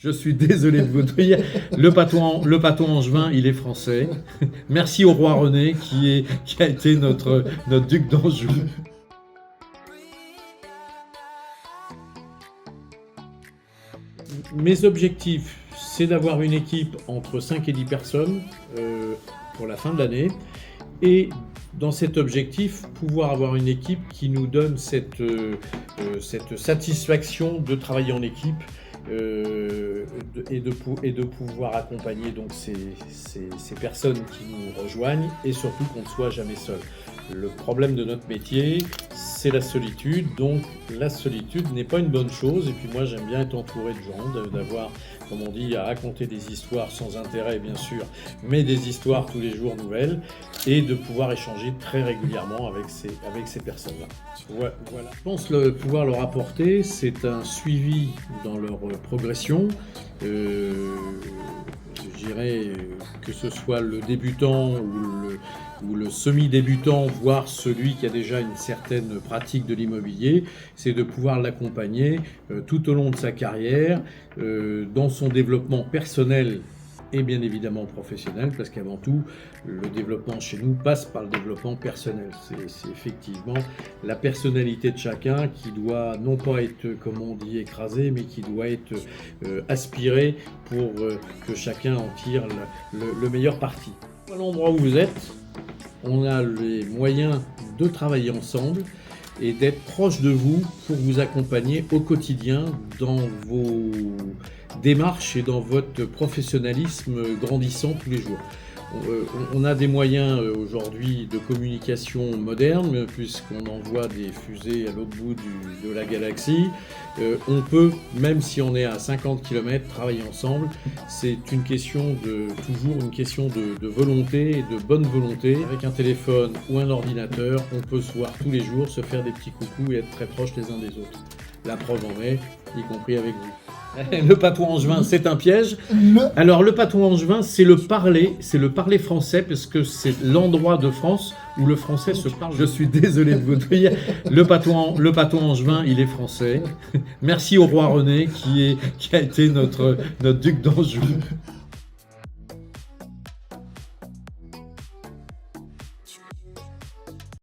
Je suis désolé de vous dire, le patois angevin, il est français. Merci au roi René qui a été notre duc d'Anjou. Mes objectifs, c'est d'avoir une équipe entre 5 et 10 personnes pour la fin de l'année. Et dans cet objectif, pouvoir avoir une équipe qui nous donne cette satisfaction de travailler en équipe et de pouvoir accompagner donc ces personnes qui nous rejoignent et surtout qu'on ne soit jamais seul. Le problème de notre métier, c'est la solitude, donc la solitude n'est pas une bonne chose et puis moi j'aime bien être entouré de gens, d'avoir, comme on dit, à raconter des histoires sans intérêt bien sûr, mais des histoires tous les jours nouvelles et de pouvoir échanger très régulièrement avec ces personnes-là. Voilà. Je pense pouvoir leur apporter, c'est un suivi dans leur progression. Je dirais que ce soit le débutant ou le semi-débutant, voire celui qui a déjà une certaine pratique de l'immobilier, c'est de pouvoir l'accompagner tout au long de sa carrière, dans son développement personnel et bien évidemment professionnel, parce qu'avant tout, le développement chez nous passe par le développement personnel. C'est effectivement la personnalité de chacun qui doit non pas être, comme on dit, écrasée, mais qui doit être aspirée pour que chacun en tire le meilleur parti. À l'endroit où vous êtes, on a les moyens de travailler ensemble et d'être proche de vous pour vous accompagner au quotidien dans vos démarches et dans votre professionnalisme grandissant tous les jours. On a des moyens aujourd'hui de communication moderne puisqu'on envoie des fusées à l'autre bout de la galaxie. On peut, même si on est à 50 km, travailler ensemble. C'est toujours une question de volonté et de bonne volonté. Avec un téléphone ou un ordinateur, on peut se voir tous les jours, se faire des petits coucous et être très proches les uns des autres. La preuve en est, y compris avec vous. Le patois angevin, c'est un piège. Alors le patois angevin, c'est le parler français, parce que c'est l'endroit de France où le français se parle. Je suis désolé de vous dire, le patois angevin, il est français. Merci au roi René qui a été notre duc d'Anjou.